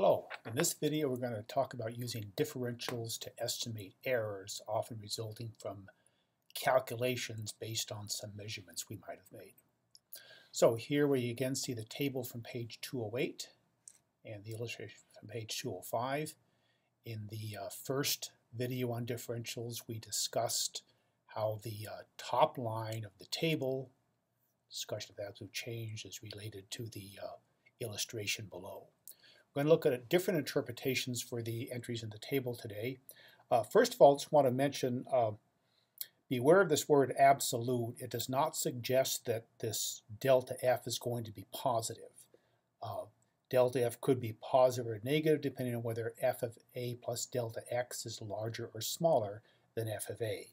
Hello, in this video we're going to talk about using differentials to estimate errors often resulting from calculations based on some measurements we might have made. So here we again see the table from page 208 and the illustration from page 205. In the first video on differentials we discussed how the top line of the table, discussion of absolute change, is related to the illustration below. We're going to look at different interpretations for the entries in the table today. First of all, I just want to mention, beware of this word absolute. It does not suggest that this delta F is going to be positive. Delta F could be positive or negative depending on whether F of A plus delta X is larger or smaller than F of A.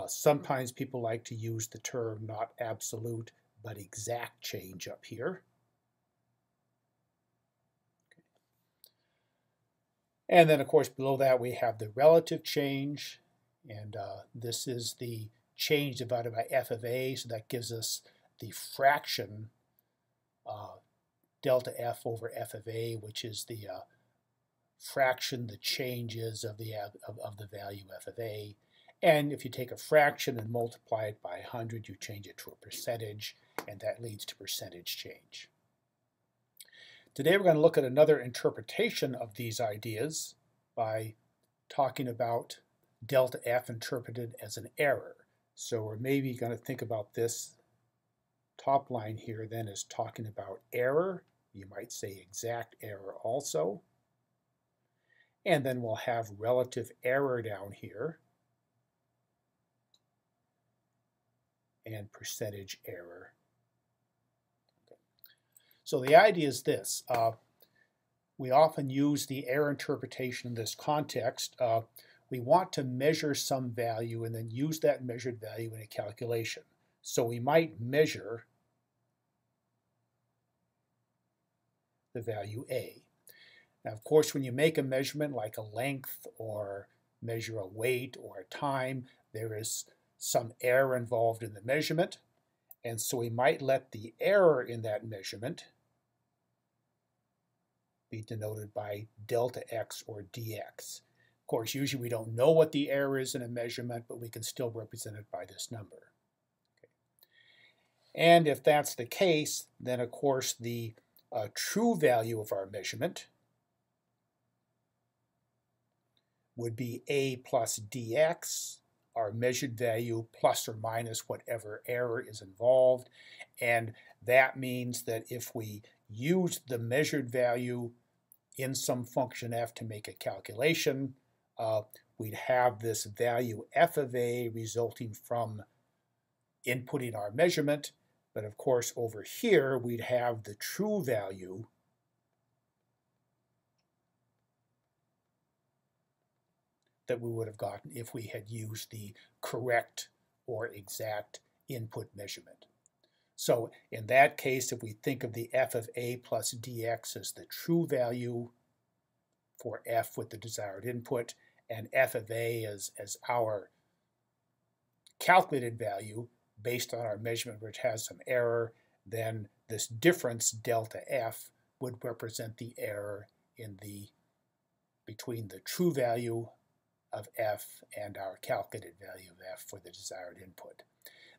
Sometimes people like to use the term not absolute but exact change up here. And then, of course, below that we have the relative change, and this is the change divided by f of a, so that gives us the fraction delta f over f of a, which is the fraction the change is of the value f of a. And if you take a fraction and multiply it by 100, you change it to a percentage, and that leads to percentage change. Today we're going to look at another interpretation of these ideas by talking about delta F interpreted as an error. So we're maybe going to think about this top line here then as talking about error. You might say exact error also. And then we'll have relative error down here and percentage error. So the idea is this. We often use the error interpretation in this context. We want to measure some value and then use that measured value in a calculation. So we might measure the value A. Now, of course, when you make a measurement like a length or measure a weight or a time, there is some error involved in the measurement. And so we might let the error in that measurement be denoted by delta x or dx. Of course, usually we don't know what the error is in a measurement, but we can still represent it by this number. Okay. And if that's the case, then of course the true value of our measurement would be a plus dx, our measured value plus or minus whatever error is involved. And that means that if we use the measured value in some function f to make a calculation, we'd have this value f of a resulting from inputting our measurement. But of course over here we'd have the true value that we would have gotten if we had used the correct or exact input measurement. So in that case, if we think of the f of a plus dx as the true value for f with the desired input, and f of a as our calculated value based on our measurement which has some error, then this difference delta f would represent the error in between the true value of f and our calculated value of f for the desired input.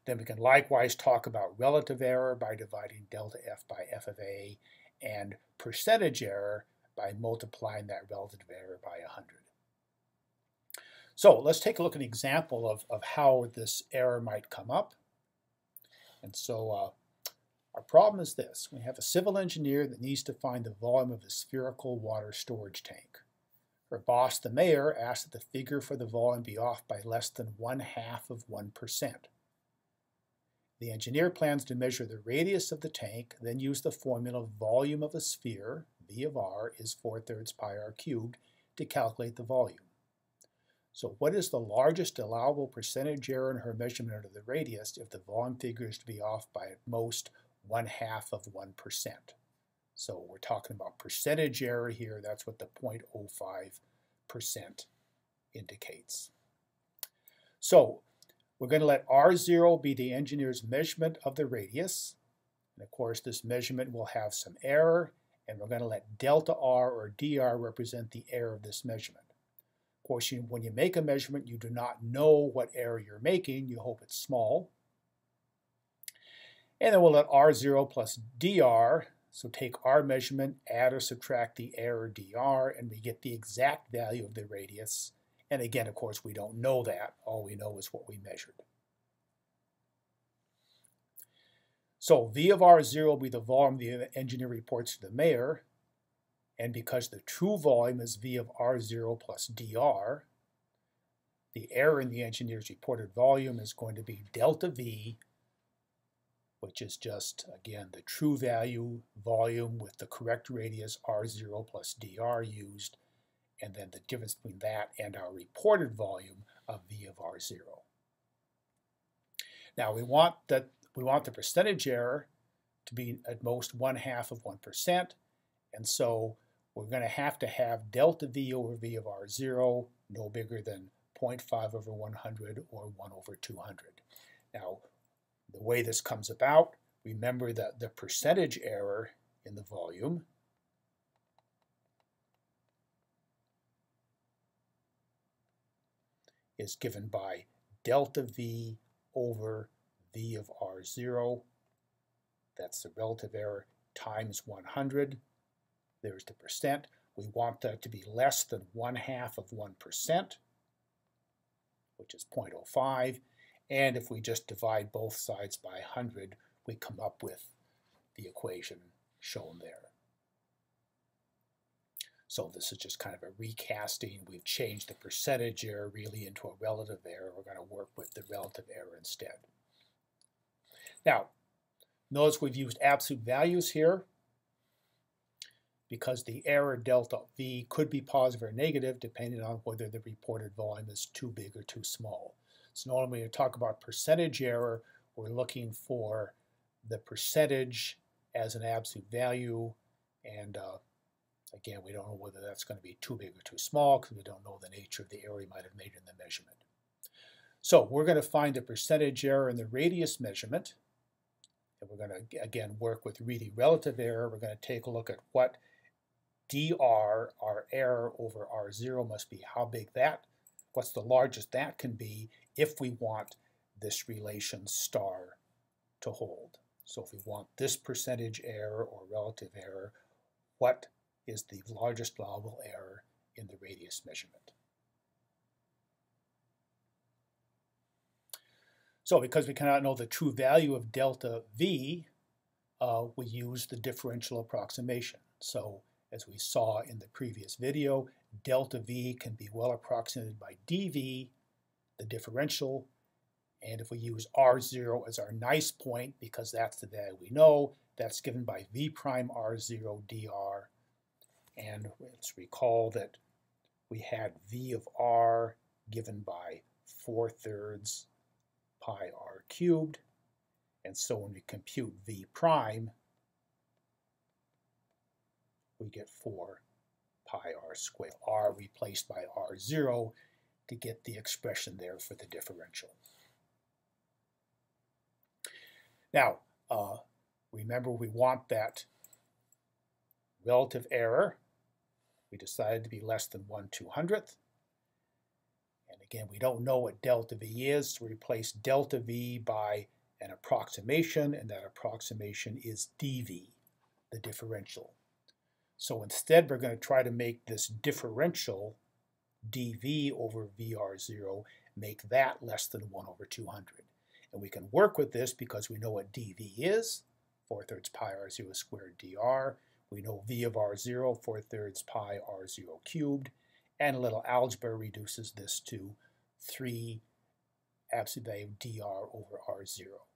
Then we can likewise talk about relative error by dividing delta f by f of a, and percentage error by multiplying that relative error by 100. So let's take a look at an example of how this error might come up. And so our problem is this. We have a civil engineer that needs to find the volume of a spherical water storage tank. Her boss, the mayor, asks that the figure for the volume be off by less than 1/2 of 1%. The engineer plans to measure the radius of the tank, then use the formula volume of a sphere, V of r, is 4/3 pi r cubed, to calculate the volume. So what is the largest allowable percentage error in her measurement of the radius if the volume figure is to be off by at most 1/2 of 1%? So we're talking about percentage error here. That's what the 0.05% indicates. So we're going to let R0 be the engineer's measurement of the radius. And of course, this measurement will have some error. and we're going to let delta R or dr represent the error of this measurement. Of course, when you make a measurement, you do not know what error you're making. You hope it's small. And then we'll let R0 plus dr, so take our measurement, add or subtract the error dr, and we get the exact value of the radius. And again, of course, we don't know that. All we know is what we measured. So V of R0 will be the volume the engineer reports to the mayor. And because the true volume is V of R0 plus dr, the error in the engineer's reported volume is going to be delta V, which is just, again, the true value volume with the correct radius R0 plus dr used, and then the difference between that and our reported volume of V of R0. Now we want the percentage error to be at most 1/2 of 1%, and so we're going to have delta V over V of R0 no bigger than 0.5 over 100 or 1 over 200. Now, the way this comes about, remember that the percentage error in the volume is given by delta V over V of R0. That's the relative error times 100. There's the percent. We want that to be less than 1/2 of 1%, which is 0.05. And if we just divide both sides by 100, we come up with the equation shown there. So this is just kind of a recasting. We've changed the percentage error really into a relative error. We're going to work with the relative error instead. Now, notice we've used absolute values here because the error delta V could be positive or negative depending on whether the reported volume is too big or too small. So normally when you talk about percentage error, we're looking for the percentage as an absolute value, and again, we don't know whether that's going to be too big or too small because we don't know the nature of the error we might have made in the measurement. So we're going to find the percentage error in the radius measurement, and we're going to, again, work with really relative error. We're going to take a look at what dr, our error over R0 must be, how big that, what's the largest that can be if we want this relation star to hold. So if we want this percentage error or relative error, what is the largest allowable error in the radius measurement? So because we cannot know the true value of delta V, we use the differential approximation. So as we saw in the previous video, delta V can be well approximated by dV, the differential, and if we use R0 as our nice point, because that's the value we know, that's given by V prime R0 dr. And let's recall that we had V of R given by 4/3 pi r cubed. And so when we compute V prime, we get 4 pi r squared. R replaced by R0 to get the expression there for the differential. Now, remember we want that relative error. We decided to be less than 1/200th. And again, we don't know what delta V is, so we replace delta V by an approximation, and that approximation is dV, the differential. So instead, we're going to try to make this differential dV over VR0, make that less than 1/200. And we can work with this because we know what dV is, 4/3 pi r0 squared dr. We know V of R0, 4/3 pi R0 cubed, and a little algebra reduces this to 3 absolute value of dr over R0.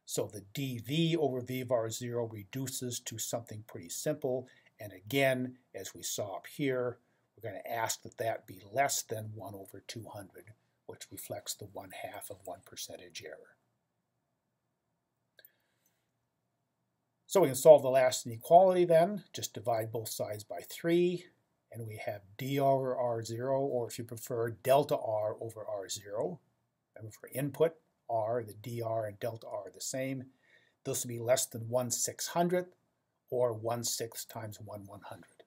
So the dV over V of R0 reduces to something pretty simple, and again, as we saw up here, we're going to ask that that be less than 1/200, which reflects the 1/2 of 1% error. So we can solve the last inequality then. Just divide both sides by 3, and we have dr over R0, or if you prefer, delta R over R0. Remember for input, R, the dr and delta R are the same. This will be less than 1/600th, or 1/6 times 1/100.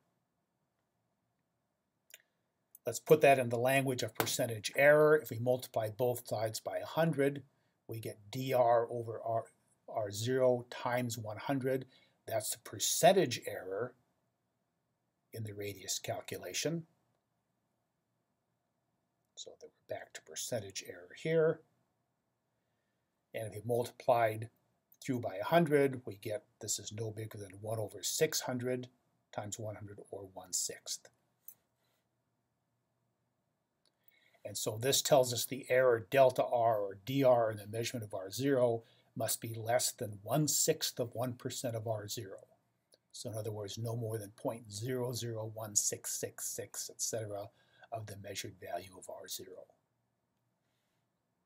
Let's put that in the language of percentage error. If we multiply both sides by 100, we get dr over r0 times 100. That's the percentage error in the radius calculation. So that we're back to percentage error here. And if we multiplied through by 100, we get this is no bigger than 1 over 600 times 100, or 1/6. And so this tells us the error delta r, or dr, in the measurement of R0 must be less than 1/6 of 1% of R0. So in other words, no more than 0.001666, etc., of the measured value of R0.